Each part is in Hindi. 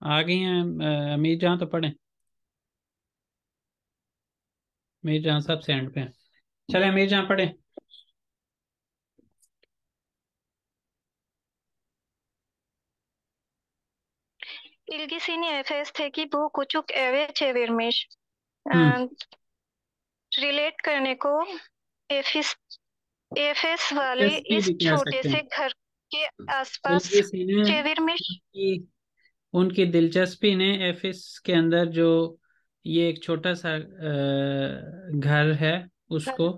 आ गई हैं अमीर जहाँ तो पढ़े। अमीर जहाँ सब सेंड पे हैं। चले अमीर जहाँ पढ़े। İlgisini Efes'teki bu küçük eve çevirmiş. हम्म। रिलेट करने को एफिस एफएस वाले दिलचस्पी इस भी कह छोटे सकते हैं। से घर के आसपास इलगिसी ने चेविरमिश उनकी उनकी दिलचस्पी ने एफिस के अंदर जो ये एक छोटा सा घर है उसको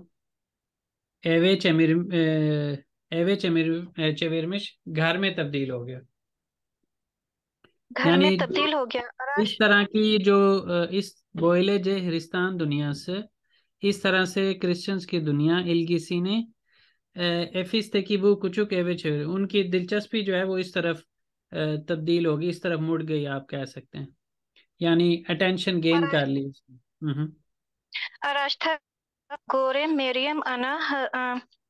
एवे चेमिर एवे चेमिर चेविरमिश घर में तब्दील हो गया। घर में यानी जो तब्दील हो गया। इस तरह की जो इस बोइले जे हरिस्तान दुनिया से इस तरह से क्रिश्चियंस की दुनिया इलगिसी ने एफिस की वो कुचुक एवे चेविर उनकी दिलचस्पी जो है वो इस तरफ तब्दील होगी, इस तरफ मुड़ गई आप कह सकते हैं। यानी अटेंशन गेन कर ली उसने। आराष्ठा गोरे मेरियम अना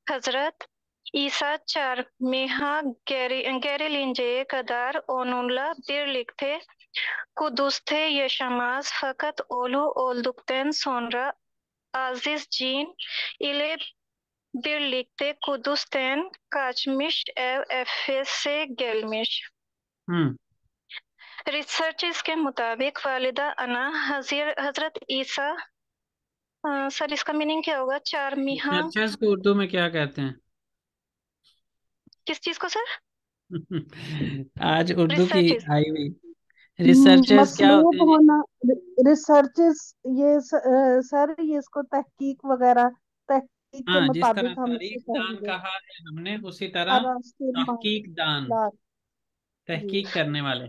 हजरत ईसा चार मेहा gerilince kadar onunla birlikte Kudüs'te yaşamaz fakat oğlu olduktan sonra Aziz Cin ile birlikte Kudüs'ten kaçmış Efes'e gelmiş. हम्म। रिसर्चेस के मुताबिक वालिदा अना हजरत ईसा सर इसका मीनिंग क्या होगा? चार मिहा चर्चेस को उर्दू में क्या कहते हैं? किस चीज को सर? आज उर्दू की रिसर्चेस आई हुई। रिसर्चर्स क्या होते मसलूब हैं जी? होना। रिसर्चेस ये सर ये इसको तहकीक वगैरह तहकीक के हाँ, जिस तरह मुताबिक हम इसको तारीख दान कहेंगे। कहा है हमने उसी तरह अरास्ते तहकीक दान, मामलात। जी तहकीक करने वाले।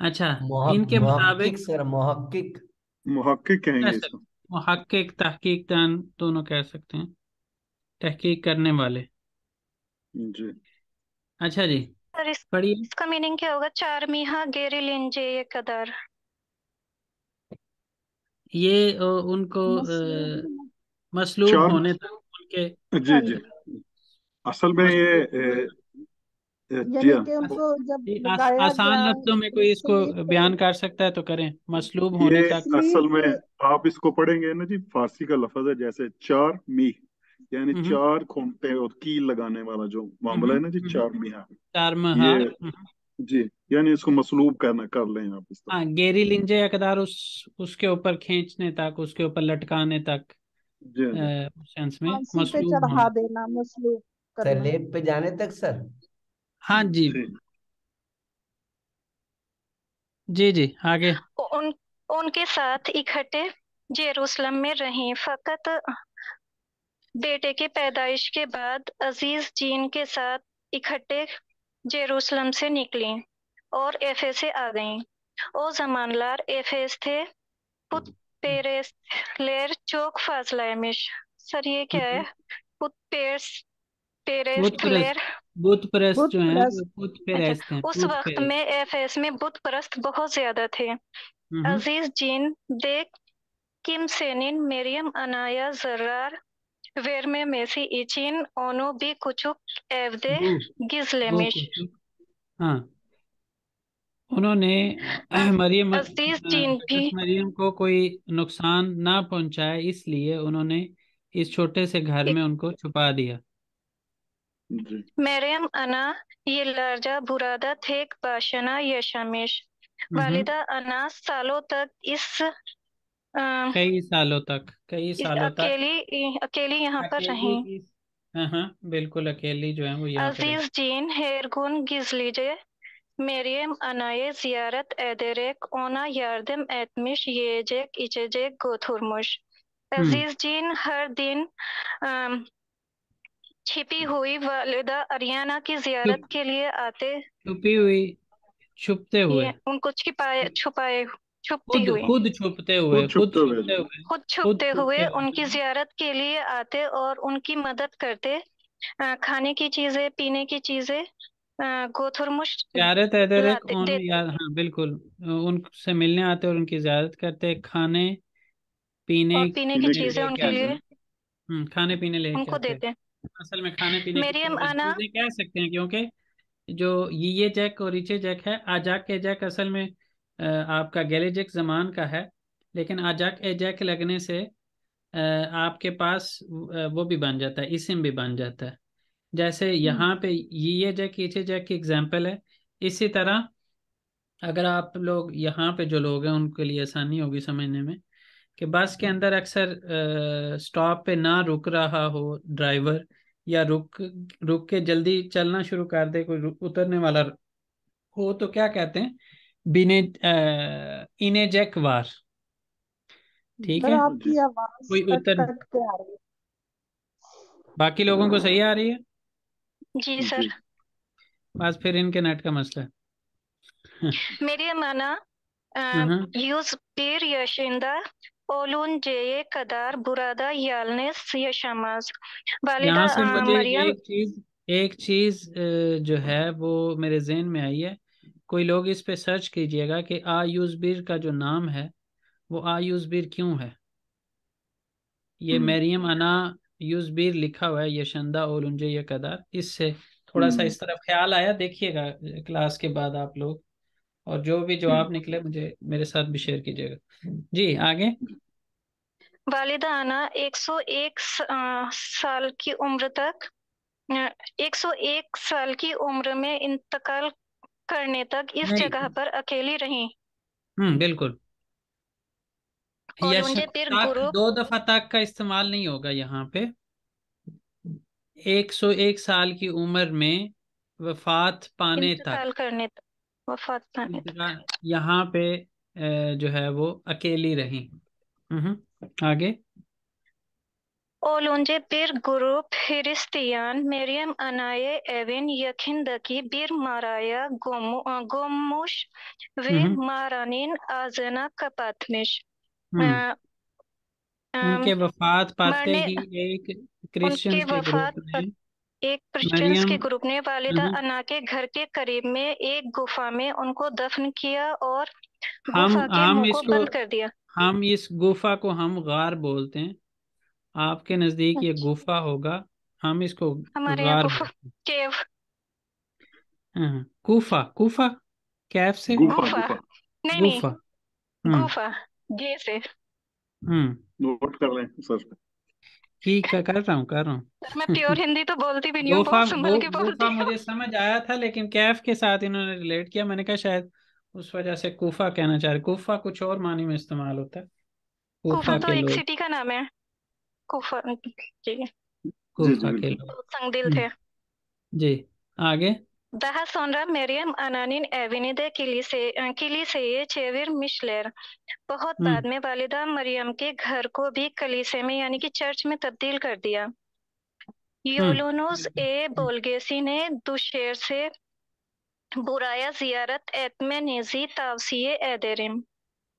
अच्छा, इनके मुहक्किक मुताबिक सर, मुहक्किक। मुहक्किक कहेंगे कैसे इसको। मुहक्किक तहकीक दान दोनों कह सकते हैं, तहकीक करने वाले। जी। अच्छा जी, सर पढ़िए। इसका मीनिंग क्या होगा? चार मिहा गेरी लिंजे ये कदर। ये उनको मसलूब मसलूब चार। होने तक उनके जी जी। असल में ये मसलूब होने तक जी यानी हाँ। कि उनको जब जी, लगाया आसान गया लफ्जों में कोई इसको स्लीप पे बयान कर सकता है तो करें, मसलूब होने ये तक। असल में स्लीप आप इसको पढ़ेंगे ना जी, फारसी का लफ्ज है जैसे चार मीह, यानी हम्म चार खूंटे और कील लगाने वाला जो मामला हम्म है ना जी, हम्म। चार मीहा। चार महा। ये जी, यानी इसको मसलूब करना कर लें आप इस तरह। हाँ, गेरी लिंजे अकदार उसके ऊपर खींचने तक, उसके ऊपर लटकाने तक, जी हाँ जी। उस सेंस में फांसी पे मसलूब चढ़ा होना। देना मसलूब सर करना। लेप पे जाने तक सर। हाँ जी। जी जी जी, आगे। उन उनके साथ इकट्ठे जेरूसलम में रहीं फकत बेटे के पैदाइश के बाद अजीज जीन के साथ इकट्ठे जेरूसलम से निकली और एफेस से आ गईं। ओ जमानलार एफेस थे पुत पेरेस लेर चौक फाजलामिश। सर ये क्या है? पुत पेरेस पेरेस बुत परस्त, लेर। बुत परस्त बुत जो है वो प्रस्त बुत अच्छा, परस्त हैं, उस बुत वक्त परस्त। में एफएस में बुत परस्त बहुत ज्यादा थे। हम्म। अजीज जीन देख Kim senin Meryem Ana'ya zarar vermemesi için onu bir küçük evde वो वो gizlemiş. कुछ, हाँ, उन्होंने मरियम Aziz Cin हजरत भी मरियम को कोई नुकसान ना पहुंचाए इसलिए उन्होंने इस छोटे से घर में उनको छुपा दिया। जी। Meryem Ana yıllarca burada tek başına yaşamış. हम्म। Valida Ana सालों तक अ, कई इस सालों तक अकेली अकेली यहाँ पर अकेली रहीं। इस, हाँ हाँ, बिल्कुल अकेली जो है वो यहाँ पे रही। Aziz Cin her gün gizlice Meryem Ana'yı ziyaret ederek ona yardım etmiş, yiyecek, içecek götürmüş. हम्म। Aziz Cin her दिन अम, छिपी हुई वालिदा अरियाना की छुप जियारत के लिए आते, छुपी हुई, छुपते हुए। ये उनको छुपाए छुपाए छुपती खुद हुई खुद छुपते हुए, खुद छुपते हुए। खुद खुद छुपते हुए छुपते उनकी हुए। जियारत के लिए आते और उनकी मदद करते। खाने की चीजें, पीने की चीजें, गोथुरमुश ज़ियारत एदरक लाते उन देते यार, हाँ बिल्कुल, उनसे मिलने आते और उनकी ज़ियारत करते, खाने पीने और पीने की पीने की चीजें लेके उनके आते। लिए खाने पीने लेके उनको आते। देते। असल में खाने पीने की मरियम आना चीजें कह सकते हैं, क्योंकि जो ये जैक और रीचे जैक है, आजाक ए जैक असल में आपका गैलेजिक जमान का है। लेकिन आजाक ए जैक लगने से आपके पास वो भी बन जाता है, इसिम भी बन जाता है। जैसे यहाँ पे ये जैक ईचे जैक की एग्जाम्पल है। इसी तरह अगर आप लोग यहाँ पे जो लोग हैं उनके लिए आसानी होगी समझने में, कि बस के अंदर अक्सर स्टॉप पे ना रुक रहा हो ड्राइवर, या रुक रुक के जल्दी चलना शुरू कर दे, कोई उतरने वाला हो, तो क्या कहते हैं, बिने इनेजेक वार। ठीक सर है, जी आपकी आवाज कोई कट उतर। कट के आ रही है। बाकी लोगों को सही आ रही है? जी जी। सर। बस फिर इनके नेट का मसला है। मरियम आना हाँ, yüz bir yaşında olunca kadar burada yalnız yaşamaz। वालिदा यहाँ से मुझे मरियम एक चीज जो है वो मेरे जहन में आई है। कोई लोग इस पे सर्च कीजिएगा कि आयूज़बिर का जो नाम है वो आयूज़बिर क्यों है। ये मरियम अना यूज़बिर लिखा हुआ है, ये शंदा ओलुंजे ये कदार, इससे थोड़ा सा इस तरफ ख्याल आया। देखिएगा क्लास के बाद आप लोग, और जो भी जवाब निकले मुझे मेरे साथ भी शेयर कीजिएगा। जी आगे। वालिदा आना 101 साल की उम्र तक 101 साल की उम्र में इंतकाल करने तक इस नहीं, जगह पर अकेली रहीं। बिल्कुल। यश ओलुंजे पीर तक गुरु दो दफा तक का इस्तेमाल नहीं होगा यहाँ पे। 101 साल की उम्र में वफात पाने तक, इंतकाल करने तक, वफात पाने तक। इंतकाल, यहाँ पे जो है वो अकेली रही। आगे। Olunca bir grup Hristiyan Meryem Ana'yı evin yakındaki bir mağaraya gömmüş ve हम्म mağaranın ağzını kapatmış. हम्म अ, उनके अम, वफात पाते मरने ही एक उनके क्रिश्चियंस के ग्रुप वफात पर ने एक क्रिश्चियंस मरियम। के ग्रुप ने वालिदा हम्म, अना के घर के करीब में एक गुफा में उनको दफन किया और हम गुफा के हम मुंह को इसको बंद कर दिया। हम इस गुफा को हम गार बोलते हैं। आपके नजदीक ये अच्छा, गुफा होगा, हम इसको हमारे यहाँ गार गुफा, बोलते हैं। केव, कूफा, कूफा कैफ से गुफा गुफा, गुफा। नहीं नहीं, गुफा। हम्म गुफा, गे से। हम्म नोट कर रहे हैं सर। ठीक है, कर रहा सर मैं हूँ। प्योर हिंदी तो बोलती भी नहीं हूँ, गुफा बहुत संभल के गुफा बोलती हूँ। मुझे समझ आया था, लेकिन कैफ के साथ इन्होंने रिलेट किया, मैंने कहा शायद उस वजह से कूफा कहना चाह रहे। कूफा कुछ और मानी में इस्तेमाल होता है, कुफा कूफा तो के एक लोग। सिटी का नाम है। कुफा जी, जी जी कूफा के बिल्कुल। लोग। तो संगदिल हम्म, थे। जी आगे। Daha sonra Meryem Ana'nın evini de kiliseye çevirmişler। बहुत बाद हम्म में वालिदा मरियम के घर को भी कलीसिया में यानी कि चर्च में तब्दील कर दिया। योलुनुस ए हम्म बोल्गेसी ने दुशेर से बुराया जियारत एतमे निजी तावसिए एदेरिम।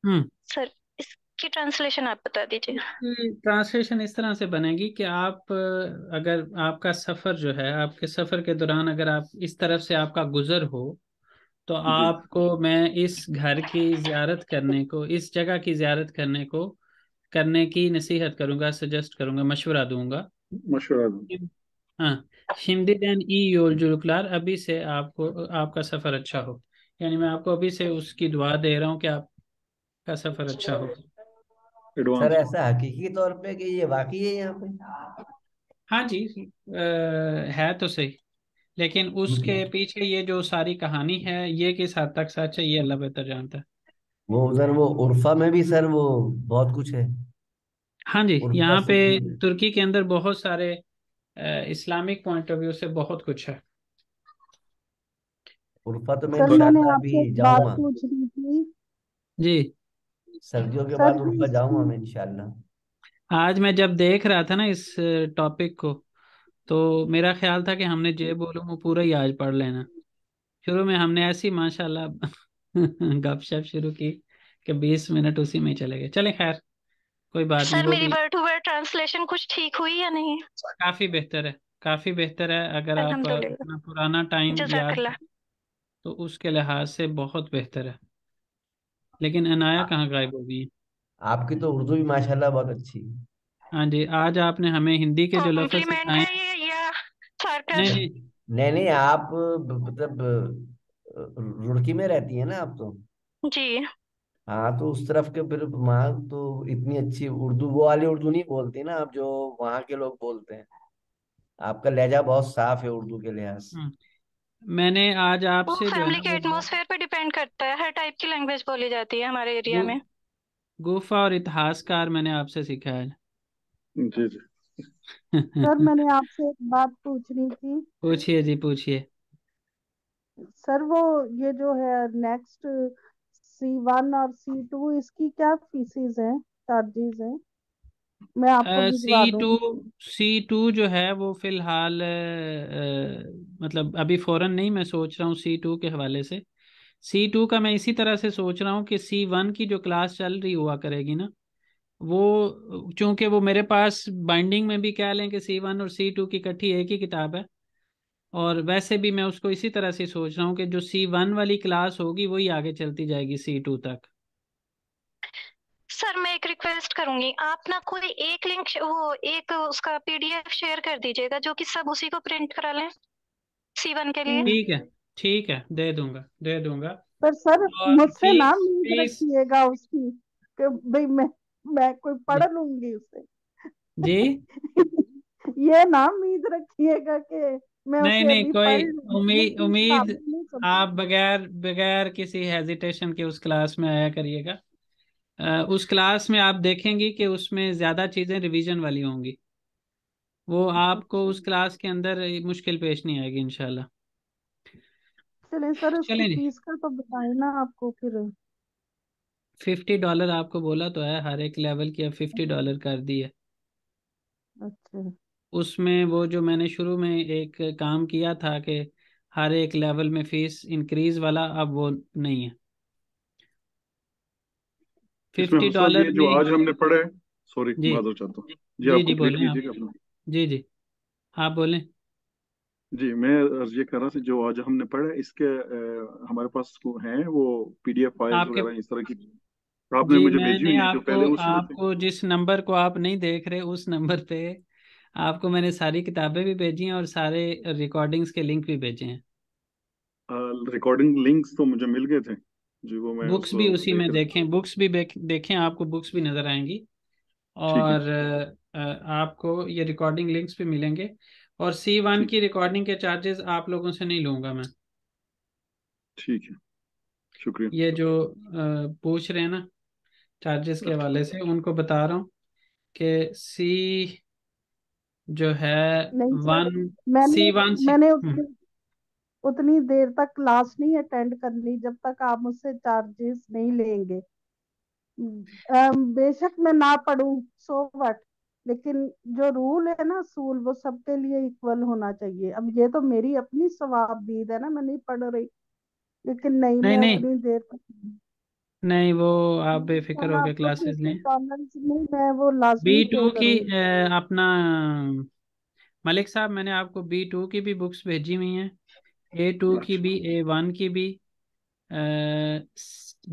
हम्म सर इसकी ट्रांसलेशन आप बता दीजिए। इसकी ट्रांसलेशन इस तरह से बनेगी कि आप अगर आपका सफर जो है, आपके सफर के दौरान अगर आप इस तरफ से आपका गुजर हो, तो जी। आपको मैं इस घर की जियारत करने को, इस जगह की जियारत करने की नसीहत करूंगा, सजेस्ट करूंगा, मशवरा दूंगा। मशवरा दूं। हाँ, शिमदीदैन ई योलजुलुकलार, अभी से आपको आपका सफर अच्छा हो। यानी मैं आपको अभी से उसकी दुआ दे रहा हूँ कि आपका सफर अच्छा हो। Sir advance. ऐसा हकीकी तौर पे कि ये वाकई है यहाँ पे? हाँ जी, है तो सही, लेकिन उसके पीछे ये जो सारी कहानी है ये किस हद तक सच है ये अल्लाह बेहतर जानता है। वो उधर वो उर्फा में भी सर वो बहुत कुछ है। हाँ जी, उर्फा यहाँ पे सिटी में। तुर्की के अंदर बहुत सारे इस्लामिक पॉइंट ऑफ व्यू से बहुत कुछ है। उर्फा तो मैं सर मैंने इंशाल्लाह आपसे अभी एक बात जाऊंगा। पूछनी थी। जी, सर्दियों के सर बाद जी उर्फा जाऊंगा इसकी मैं इंशाल्लाह। आज मैं जब देख रहा था ना इस टॉपिक को, तो मेरा ख्याल था कि हमने जे बोलूं वो पूरा ही आज पढ़ लेना। शुरू में हमने ऐसी माशाल्लाह गपशप शुरू की कि 20 मिनट उसी में चले गए। चले खैर, कोई बात नहीं, सर वो मेरी भी वर्ड टू वर्ड ट्रांसलेशन कुछ ठीक हुई या नहीं? काफी बेहतर है, काफी बेहतर है। अगर आप अल्हम्दुलिल्लाह, अपना पुराना टाइम याद जज़ाकल्लाह। करें तो उसके लिहाज से बहुत बेहतर है। लेकिन अनाया आ- कहाँ गायब हो गई है? आपकी तो उर्दू भी माशाल्लाह बहुत अच्छी है। हाँ जी, आज आपने हमें हिंदी के जो लफ्ज कॉम्प्लीमेंट सिखाए। है ये या नहीं सार्कस? नहीं, नहीं नहीं, आप मतलब रुड़की में रहती है ना आप तो। जी। हाँ, तो उस तरफ के फिर वहाँ तो इतनी अच्छी उर्दू, वो वाली उर्दू नहीं बोलती ना आप जो वहाँ के लोग बोलते हैं। आपका लहजा बहुत साफ है उर्दू के लिहाज से। मैंने आज वो आपसे जो है फैमिली ना के वो एटमॉस्फेयर पे डिपेंड करता है, हर टाइप की लैंग्वेज बोली जाती है हमारे एरिया में। गुफा और इतिहासकार मैंने आपसे सीखा है। जी जी। सर मैंने आपसे एक बात पूछनी थी। पूछिए जी, पूछिए। सर वो ये जो है नेक्स्ट C1 और C2, इसकी क्या फीसिस हैं, चार्जेस हैं? मैं आपको भिजवा सी टू दूंगी। C2 जो है वो फिलहाल मतलब अभी फौरन नहीं, मैं सोच रहा हूँ C2 के हवाले से। C2 का मैं इसी तरह से सोच रहा हूँ कि C1 की जो क्लास चल रही हुआ करेगी ना, वो चूंकि वो मेरे पास बाइंडिंग में भी कह लें कि C1 और C2 की इकट्ठी एक ही किताब है। और वैसे भी मैं उसको इसी तरह से सोच रहा हूँ कि जो C1 वाली क्लास होगी वही आगे चलती जाएगी C2 तक। सर मैं एक रिक्वेस्ट करूंगी, आप ना कोई एक लिंक वो एक उसका पीडीएफ शेयर कर दीजिएगा जो कि सब उसी को प्रिंट करा लें C1 के लिए। हम्म, ठीक है, ठीक है, दे दूंगा, दे दूंगा। पर सर और मुझसे ना फीस उम्मीद फीस रखिएगा उसकी कि भाई मैं कोई पढ़ जी लूंगी उसे। जी। ये ना उम्मीद रखिएगा कि मैं नहीं उसे नहीं, अभी पढ़ कोई लूंगी, मैं उम्मीद पूरी उम्मीद किताबें नहीं आप समझी। बगैर बगैर किसी हेजिटेशन के उस क्लास में आया करिएगा। उस क्लास में आप देखेंगी कि उसमें ज़्यादा चीज़ें रिवीजन वाली होंगी। वो आपको अच्छा, उस क्लास के अंदर मुश्किल पेश नहीं आएगी इंशाल्लाह। चलिए सर उसकी चलें जी। फीस का तो बताए ना आपको फिर। $50 आपको बोला तो है, हर एक लेवल की अब $50 कर दी है। अच्छा, उसमें वो जो मैंने शुरू में एक काम किया था कि हर एक लेवल में फीस इंक्रीज वाला, अब वो नहीं है। इसमें फिफ्टी हसन ये डॉलर जो में आज हमने पढ़ा है, सॉरी जी माधव चाहता हूँ जी, जी आप जी, कंप्लीट बोलें आप। कीजिएगा अपना। जी जी, आप बोलें। जी, मैं अर्ज ये कर रहा था, जो आज हमने पढ़ा है इसके हमारे पास वो हैं वो पीडीएफ फाइल्स आपके वगैरह इस तरह की आपने जी, मुझे भेजी मैंने हुई हैं जो आपको पहले उसमें थे। आपको जिस नंबर को आप नहीं देख रहे उस नंबर पे आपको मैंने सारी किताबें भी भेजी हैं और सारे रिकॉर्डिंग्स के लिंक भी भेजे हैं। रिकॉर्डिंग लिंक्स तो मुझे मिल गए थे जी, वो मैं बुक्स भी उसको उसी देख में रहा। देखें, बुक्स भी देखें, आपको बुक्स भी नज़र आएंगी। ठीक है। और आपको ये रिकॉर्डिंग लिंक्स भी मिलेंगे। और C1 ठीक की रिकॉर्डिंग के चार्जेस आप लोगों से नहीं लूँगा मैं। ठीक है। शुक्रिया। ये जो पूछ रहे हैं ना चार्जेस के हवाले से, उनको बता रहा हूँ कि जो है नहीं सर, वन मैंने C1 सी। मैंने उतनी उतनी देर तक क्लास नहीं अटेंड करनी जब तक आप मुझसे चार्जेस नहीं लेंगे। बेशक मैं ना पढ़ूं, सो व्हाट, लेकिन जो रूल है ना असूल, वो सबके लिए इक्वल होना चाहिए। अब ये तो मेरी अपनी सवाबदीद है ना, मैं नहीं पढ़ रही, लेकिन नहीं, नहीं मैं नहीं उतनी देर तक नहीं, वो आप बेफिक्र सर होकर आपको क्लासेस लें। $50 नहीं, मैं वो लाजमी पे B2 की करूंगी। अपना मलिक साहब, मैंने आपको B2 की भी बुक्स भेजी हुई हैं, A2 की अच्छा। भी, A1 की भी,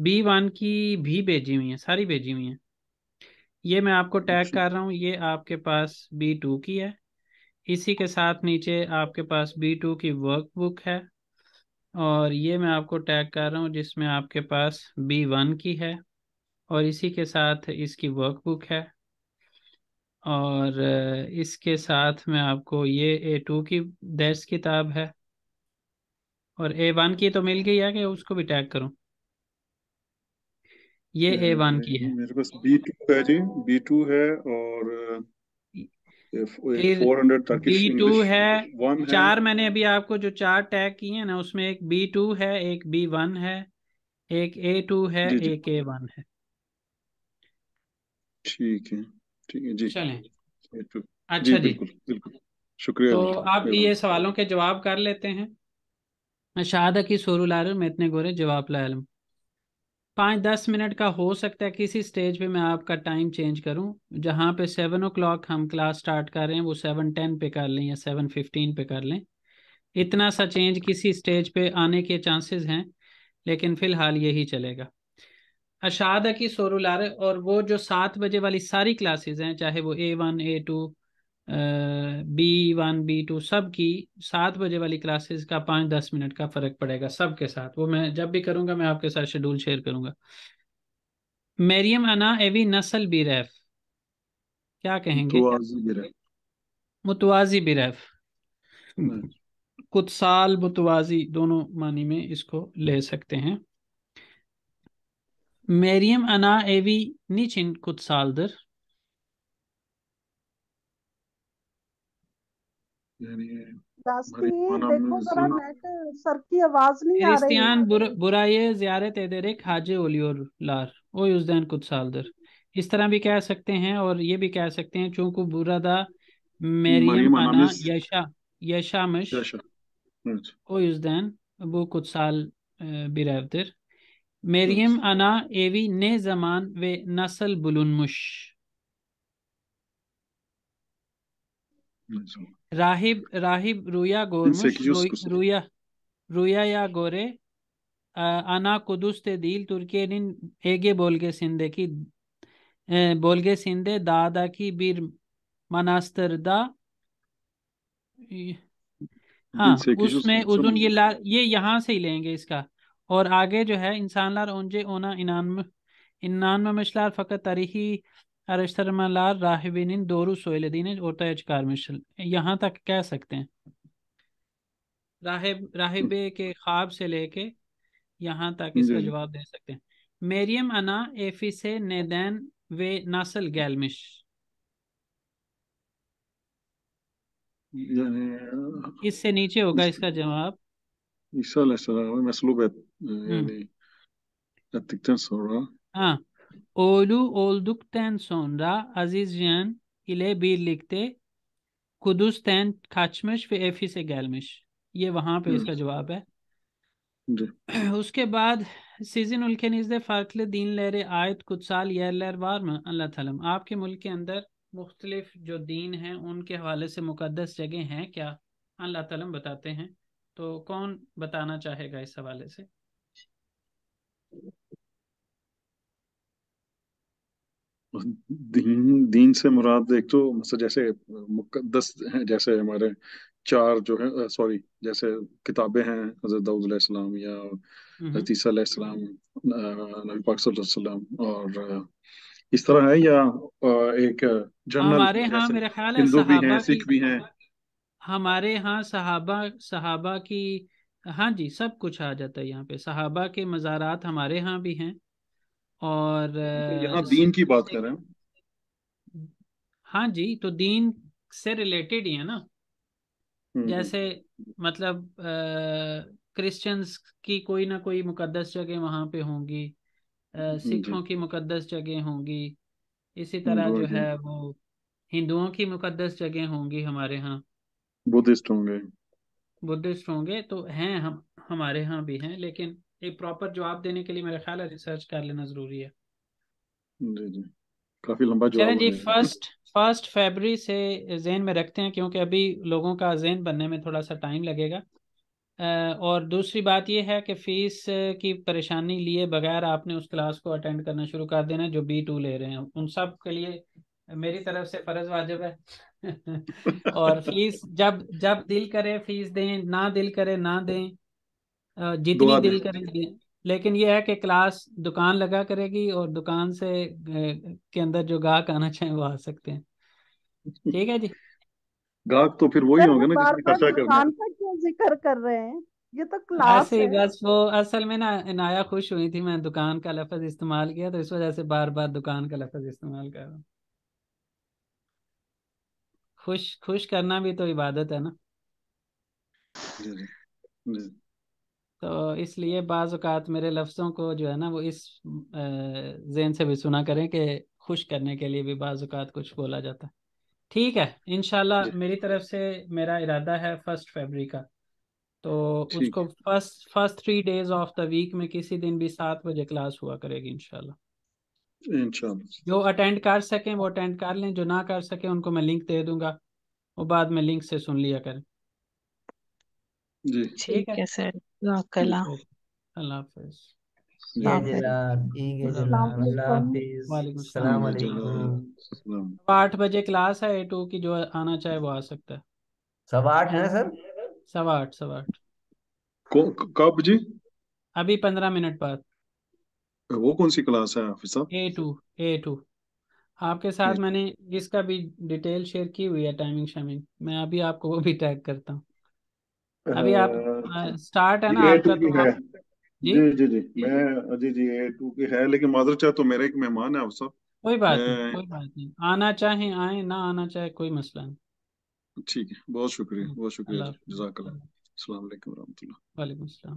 B1 की भी भेजी हुई हैं, सारी भेजी हुई हैं। ये मैं आपको टैग अच्छा। कर रहा हूँ, ये आपके पास B2 की है। इसी के साथ नीचे आपके पास B2 की वर्कबुक है। और ये मैं आपको टैग कर रहा हूँ जिसमें आपके पास B1 की है, और इसी के साथ इसकी वर्कबुक है। और इसके साथ में आपको ये A2 की दर्स किताब है। और A1 की तो मिल गई है कि उसको भी टैग करूँ? ये A1 की है। मेरे पास B2 है जी, B2 है, और फिर 400 टर्किश B2 इंग्लिश है। वन है। चार मैंने अभी आपको जो चार टैग किए हैं ना, उसमें एक B2 है, एक B1 है, एक A2 है, जी जी। एक A1 है। ठीक है। ठीक है जी। चलें। A2। जी अच्छा जी, बिल्कुल बिल्कुल। शुक्रिया। तो आप ये मेहरबानी। सवालों के जवाब कर लेते हैं। शहादा की सोरुल आलम, मैं इतने गोरे जवाब ला आलम। 5-10 मिनट का हो सकता है किसी स्टेज पे मैं आपका टाइम चेंज करूं, जहां पे 7 o'clock हम क्लास स्टार्ट कर रहे हैं वो 7:10 पे कर लें या 7:15 पे कर लें। इतना सा चेंज किसी स्टेज पे आने के चांसेस हैं, लेकिन फिलहाल यही चलेगा। अशादा की सोरुलार, और वो जो 7 बजे वाली सारी क्लासेस हैं, चाहे वो A1 A2 B1 B2 सब की 7 बजे वाली क्लासेस का 5-10 मिनट का फर्क पड़ेगा सबके साथ। वो मैं जब भी करूंगा मैं आपके साथ शेड्यूल शेयर करूंगा। मरियम अना एवी नस्ल बिरैफ, क्या कहेंगे? तो आज गिरा। मुतवाजी बिरैफ, हम्म, कुतसाल मुतवाजी दोनों मानी में इसको ले सकते हैं। मरियम अना एवी नीचिन कुतसालदर, यानी हमारी दास्ती माना देखो में जरा जी। नेट, सर की आवाज नहीं आ रही। Hristiyan burayı ziyaret ederek hacı oluyorlar. O yüzden kutsaldır. इस तरह भी कह सकते हैं और ये भी कह सकते हैं चूंकि burada Meryem Maryam ana अनामिस yaşamış. यशा। अच्छा। O yüzden bu kutsal bir evdir. अच्छा। Meryem ana evi ne zaman ve nasıl bulunmuş? अच्छा। Rahip rüya görmüş. 1848. Rüyaya göre ana Kudüs'te değil Türkiye'nin Ege bölgesindeki bölgesinde dağdaki bir manastırda, हाँ उसमें uzun 1880. yıllar, ये यहाँ से ही लेंगे इसका। और आगे जो है insanlar önce ona inanmamışlar fakat tarihi araştırmalar rahibinin doğru söylediğini ortaya çıkarmış। यहाँ तक कह सकते हैं, राहिबे के ख्वाब से लेके यहाँ तक जी इसका जी। जवाब दे सकते हैं। मेरियम अना एफिसे नेदैन वे नस्ल गैलमिश, यानी इससे नीचे होगा इसका जवाब। ईसा अलैहिस्सलाम meslup हम्म, yani ettikten sonra हाँ, oğlu olduktan sonra Azizcan ile birlikte Kudüs'ten kaçmış ve Efes'e gelmiş। ये वहां पे इसका evet, जवाब है। जी उसके बाद sizin ülkenizde farklı dinlere ait kutsal yerler var mı? अल्लाह ताला, आपके मुल्क के अंदर मुख्तलिफ जो दीन हैं उनके हवाले से मुकद्दस जगह हैं क्या? अल्लाह ताला बताते हैं, तो कौन बताना चाहेगा इस हवाले से? दीन दीन से मुराद एक तो मतलब जैसे मुकद्दस हैं, जैसे हमारे चार जो है सॉरी जैसे किताबें हैं हजरत दाऊद अलैहिस्सलाम या हम्म, हजरत ईसा अलैहिस्सलाम नबी पाक सल्लल्लाहु अलैहि वसल्लम और इस तरह है या एक जनरल हमारे यहाँ जैसे मेरा ख्याल है हिंदू भी हैं सहाबा की, सिख भी हैं। हमारे यहाँ सहाबा सहाबा की, हाँ जी सब कुछ आ जाता है यहाँ पे। सहाबा के मज़ारात हमारे यहाँ भी हैं, और यहाँ दीन की बात कर रहे हैं। हाँ जी, तो दीन से रिलेटेड ही है ना। हम्म। जैसे मतलब क्रिश्चियंस की कोई ना कोई मुकद्दस जगह वहाँ पे होंगी, जी। सिखों की मुकद्दस जगह होंगी, इसी तरह हिंदुओं जो की है वो हिंदुओं की मुकद्दस जगह होंगी हमारे यहाँ। बुद्धिस्ट होंगे। बुद्धिस्ट होंगे तो हैं, हम हमारे यहाँ भी हैं, लेकिन एक प्रॉपर जवाब देने के लिए मेरा ख्याल है रिसर्च कर लेना ज़रूरी है। जी जी। काफी लंबा चलें जवाब जी, है। फर्स्ट फरवरी से जहन में रखते हैं, क्योंकि अभी लोगों का जहन बनने में थोड़ा सा टाइम लगेगा। और दूसरी बात यह है कि फ़ीस की परेशानी लिए बगैर आपने उस क्लास को अटेंड करना शुरू कर देना जो B2 ले रहे हैं, उन सब के लिए मेरी तरफ से फ़र्ज़ वाजिब है। और फीस जब जब दिल करे फीस दें, ना दिल करे ना दें, जितनी दुआ दें। दिल करे दें। लेकिन यह है कि क्लास दुकान लगा करेगी और दुकान से के अंदर जो ग्राहक आना चाहें वो आ सकते हैं। ठीक है जी। गाहक तो फिर वही सर होंगे ये ना बार जिसने बार खर्चा करना है। दुकान का क्यों जिक्र कर रहे हैं? ये तो ऐसे क्लास ही है। बस वो असल में ना इनाया खुश हुई थी, मैं दुकान का लफ्ज इस्तेमाल किया, तो इस वजह से बार बार दुकान का लफ्ज इस्तेमाल कर रहा हूँ। खुश खुश करना भी तो इबादत है ना। जी जी जी। तो इसलिए बाज़ औक़ात मेरे लफ्ज़ों को जो है ना वो इस ज़हन से भी सुना करें कि खुश करने के लिए भी बाज़ औक़ात कुछ बोला जाता है। ठीक है, इंशाल्लाह जी मेरी तरफ से मेरा इरादा है 1 फरवरी का तो ठीक उसको first 3 days of the week में किसी दिन भी 7 बजे क्लास हुआ करेगी इंशाल्लाह। है, इंशाल्लाह। जो अटेंड कर सकें वो अटेंड कर लें, जो ना कर सकें उनको मैं लिंक दे दूंगा, वो बाद में लिंक से सुन लिया करें। जी। ठीक ठीक है, है सर, जाज़ाकल्लाह। ओके, अल्लाह हाफिज। ये हाफिज। जलाल, ये खुदा जलाल, हाफिज। अल्लाह हाफिज, वालेकुम सलाम अस्सलाम। अलैकुम। सलाम। 8 बजे क्लास है A2 की, जो आना चाहे वो आ सकता है। 8:15 है ना सर? 8:15। कब जी? अभी 15 मिनट बाद। वो कौन सी क्लास है हाफिज साहब? A2 आपके साथ मैंने इसका भी डिटेल शेयर की हुई है, टाइमिंग शामिंग, मैं अभी आपको वो भी टैग करता हूँ। अभी आप स्टार्ट है जी ना ए टू आपका, की तो है। आप जी, जी जी जी, मैं जी जी A2 की है, लेकिन मादर चाहे तो मेरा एक मेहमान है आप सब। कोई बात नहीं, मैं कोई बात नहीं, आना चाहे आए, ना आना चाहे कोई मसला ठीक है, बहुत शुक्रिया, नहीं। बहुत शुक्रिया अल्लाह जी, हाफिज। जज़ाकल्लाह। अस्सलाम वालेकुम रहमतुल्लाह। वालेकुम सलाम।